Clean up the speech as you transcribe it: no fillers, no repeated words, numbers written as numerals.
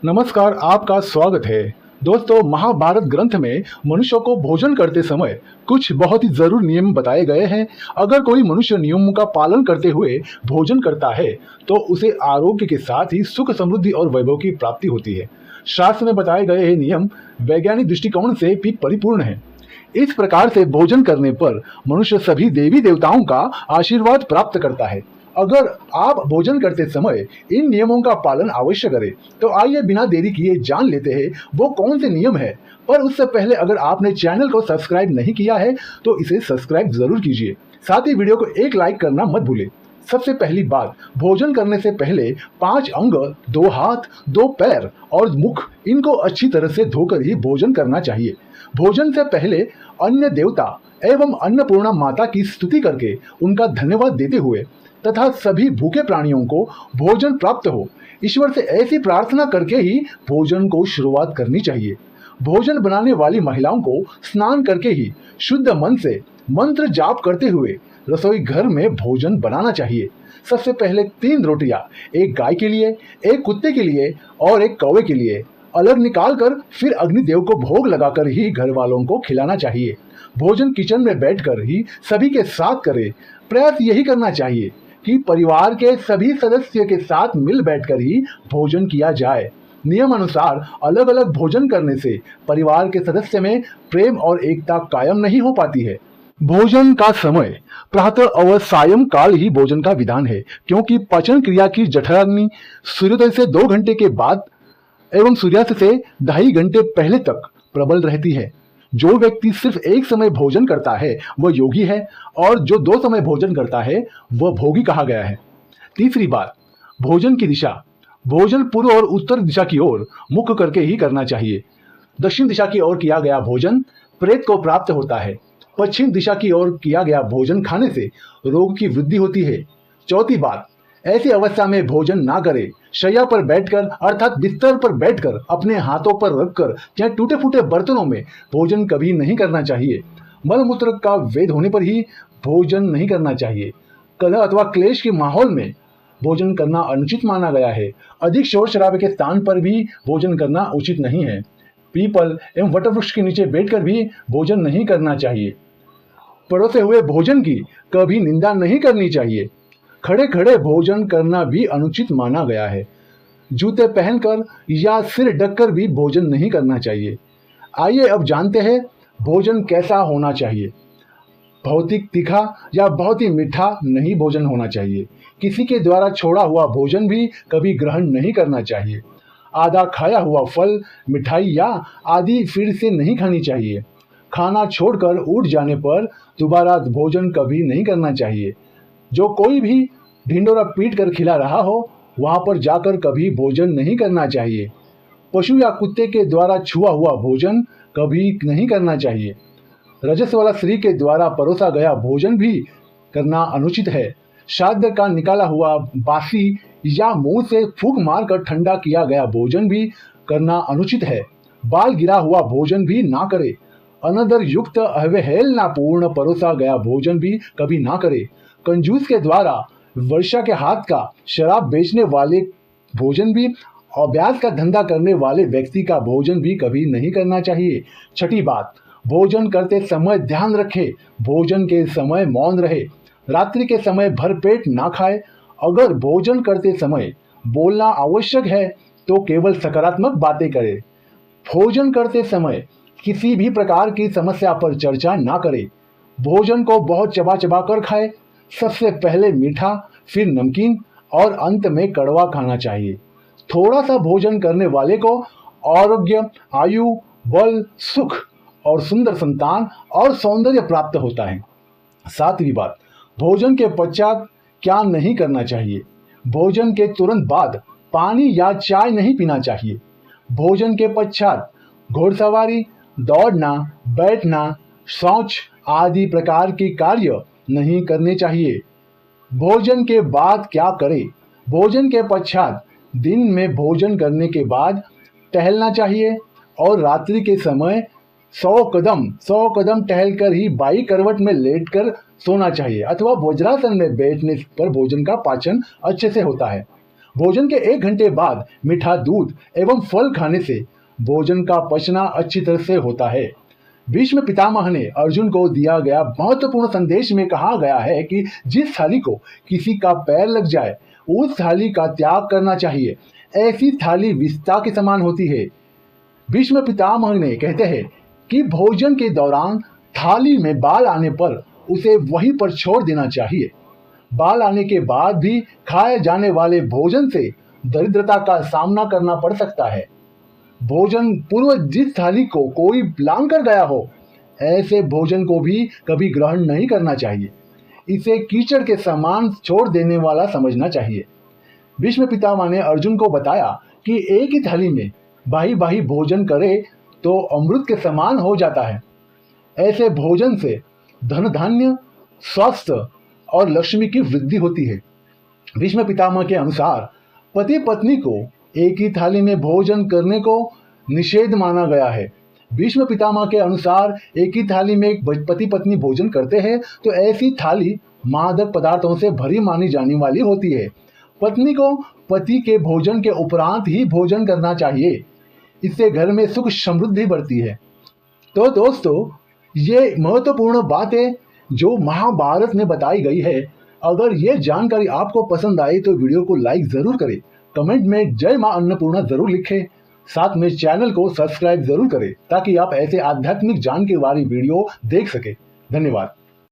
नमस्कार, आपका स्वागत है। दोस्तों, महाभारत ग्रंथ में मनुष्यों को भोजन करते समय कुछ बहुत ही जरूर नियम बताए गए हैं। अगर कोई मनुष्य नियमों का पालन करते हुए भोजन करता है तो उसे आरोग्य के साथ ही सुख, समृद्धि और वैभव की प्राप्ति होती है। शास्त्र में बताए गए ये नियम वैज्ञानिक दृष्टिकोण से भी परिपूर्ण है। इस प्रकार से भोजन करने पर मनुष्य सभी देवी देवताओं का आशीर्वाद प्राप्त करता है। अगर आप भोजन करते समय इन नियमों का पालन अवश्य करें, तो आइए बिना देरी किए जान लेते हैं वो कौन से नियम है। पर उससे पहले अगर आपने चैनल को सब्सक्राइब नहीं किया है तो इसे सब्सक्राइब जरूर कीजिए। साथ ही वीडियो को एक लाइक करना मत भूलें। सबसे पहली बात, भोजन करने से पहले 5 अंग, 2 हाथ, 2 पैर और मुख, इनको अच्छी तरह से धोकर ही भोजन करना चाहिए। भोजन से पहले अन्य देवता एवं अन्नपूर्णा माता की स्तुति करके उनका धन्यवाद देते हुए तथा सभी भूखे प्राणियों को भोजन प्राप्त हो, ईश्वर से ऐसी प्रार्थना करके ही भोजन को शुरुआत करनी चाहिए। भोजन बनाने वाली महिलाओं को स्नान करके ही शुद्ध मन से मंत्र जाप करते हुए रसोई घर में भोजन बनाना चाहिए। सबसे पहले 3 रोटियां, एक गाय के लिए, एक कुत्ते के लिए और एक कौवे के लिए अलग निकाल कर फिर अग्निदेव को भोग लगाकर ही घर वालों को खिलाना चाहिए। भोजन किचन में बैठकर ही सभी के साथ करें। प्रयास यही करना चाहिए कि परिवार के सभी सदस्य के साथ मिल बैठकर ही भोजन किया जाए। नियम अनुसार अलग अलग भोजन करने से परिवार के सदस्य में प्रेम और एकता कायम नहीं हो पाती है। भोजन का समय प्रातः और सायं काल ही भोजन का विधान है, क्योंकि पाचन क्रिया की जठराग्नि सूर्योदय से 2 घंटे के बाद एवं सूर्यास्त से 2.5 घंटे पहले तक प्रबल रहती है। जो व्यक्ति सिर्फ एक समय भोजन करता है वह योगी है, और जो 2 समय भोजन करता है वह भोगी कहा गया है। तीसरी बात, भोजन की दिशा। भोजन पूर्व और उत्तर दिशा की ओर मुख करके ही करना चाहिए। दक्षिण दिशा की ओर किया गया भोजन प्रेत को प्राप्त होता है। पश्चिम दिशा की ओर किया गया भोजन खाने से रोग की वृद्धि होती है। चौथी बात, ऐसी अवस्था में भोजन ना करें। शैया पर बैठकर अर्थात बिस्तर पर बैठकर अपने हाथों पर रखकर या टूटे फूटे बर्तनों में भोजन कभी नहीं करना चाहिए। मलमूत्र का वेद होने पर ही भोजन नहीं करना चाहिए। कलह अथवा क्लेश के माहौल में भोजन करना अनुचित माना गया है। अधिक शोर शराबे के स्थान पर भी भोजन करना उचित नहीं है। पीपल एवं वटवृक्ष के नीचे बैठकर भी भोजन नहीं करना चाहिए। परोसे हुए भोजन की कभी निंदा नहीं करनी चाहिए। खड़े खड़े भोजन करना भी अनुचित माना गया है। जूते पहनकर या सिर ढककर भी भोजन नहीं करना चाहिए। आइए अब जानते हैं भोजन कैसा होना चाहिए। बहुत ही तीखा या बहुत ही मीठा नहीं भोजन होना चाहिए। किसी के द्वारा छोड़ा हुआ भोजन भी कभी ग्रहण नहीं करना चाहिए। आधा खाया हुआ फल, मिठाई या आदि फिर से नहीं खानी चाहिए। खाना छोड़कर उठ जाने पर दोबारा भोजन कभी नहीं करना चाहिए। जो कोई भी ढिंडोरा पीट कर खिला रहा हो वहां पर जाकर कभी भोजन नहीं करना चाहिए। पशु या कुत्ते के द्वारा छुआ हुआ भोजन कभी नहीं करना चाहिए। रजस वाला स्त्री के द्वारा परोसा गया भोजन भी करना अनुचित है। श्राद्ध का निकाला हुआ बासी या मुंह से फूंक मारकर ठंडा किया गया भोजन भी करना अनुचित है। बाल गिरा हुआ भोजन भी ना करे। अनदर युक्त अवहेलना पूर्ण परोसा गया भोजन भी कभी ना करे। कंजूस के द्वारा वर्षा के हाथ का शराब बेचने वाले भोजन भी, अभ्यास का धंधा करने वाले व्यक्ति का भोजन भी कभी नहीं करना चाहिए। छठी बात, भोजन करते समय ध्यान रखे। भोजन के समय मौन रहे। रात्रि के समय भरपेट ना खाए। अगर भोजन करते समय बोलना आवश्यक है तो केवल सकारात्मक बातें करें। भोजन करते समय किसी भी प्रकार की समस्या पर चर्चा ना करें। भोजन को बहुत चबा चबा कर खाए। सबसे पहले मीठा, फिर नमकीन और अंत में कड़वा खाना चाहिए। थोड़ा सा भोजन करने वाले को आरोग्य, आयु, बल, सुख और सुंदर संतान और सौंदर्य प्राप्त होता है। 7वीं बात, भोजन के पश्चात क्या नहीं करना चाहिए। भोजन के तुरंत बाद पानी या चाय नहीं पीना चाहिए। भोजन के पश्चात घोड़सवारी, दौड़ना, बैठना, शौच आदि प्रकार के कार्य नहीं करने चाहिए। भोजन के बाद क्या करें। भोजन के पश्चात दिन में भोजन करने के बाद टहलना चाहिए और रात्रि के समय 100 कदम टहलकर ही बाई करवट में लेटकर सोना चाहिए, अथवा वज्रासन में बैठने पर भोजन का पाचन अच्छे से होता है। भोजन के 1 घंटे बाद मीठा दूध एवं फल खाने से भोजन का पचना अच्छी तरह से होता है। भीष्म पितामह ने अर्जुन को दिया गया महत्वपूर्ण संदेश में कहा गया है कि जिस थाली को किसी का पैर लग जाए उस थाली का त्याग करना चाहिए। ऐसी थाली विस्ता के समान होती है। भीष्म पितामह ने कहते हैं कि भोजन के दौरान थाली में बाल आने पर उसे वहीं पर छोड़ देना चाहिए। बाल आने के बाद भी खाए जाने वाले भोजन से दरिद्रता का सामना करना पड़ सकता है। भोजन पूर्व जिस थाली को कोई लांग कर गया हो, ऐसे भोजन को भी कभी ग्रहण नहीं करना चाहिए। इसे कीचड़ के समान छोड़ देने वाला समझना चाहिए। भीष्म पितामह ने अर्जुन को बताया कि एक ही थाली में बाही बाही भोजन करे तो अमृत के समान हो जाता है। ऐसे भोजन से धन धान्य, स्वास्थ्य और लक्ष्मी की वृद्धि होती है। भीष्म पितामह के अनुसार पति पत्नी को एक ही थाली में भोजन करने को निषेध माना गया है। भीष्म पितामह के अनुसार एक ही थाली में एक पति पत्नी भोजन करते हैं तो ऐसी थाली मादक पदार्थों से भरी मानी जाने वाली होती है। पत्नी को पति के भोजन के उपरांत ही भोजन करना चाहिए। इससे घर में सुख समृद्धि बढ़ती है। तो दोस्तों, ये महत्वपूर्ण बातें जो महाभारत में बताई गई है, अगर ये जानकारी आपको पसंद आई तो वीडियो को लाइक जरूर करें, कमेंट में जय मां अन्नपूर्णा जरूर लिखें, साथ में चैनल को सब्सक्राइब जरूर करें ताकि आप ऐसे आध्यात्मिक जानकारी वाली वीडियो देख सकें। धन्यवाद।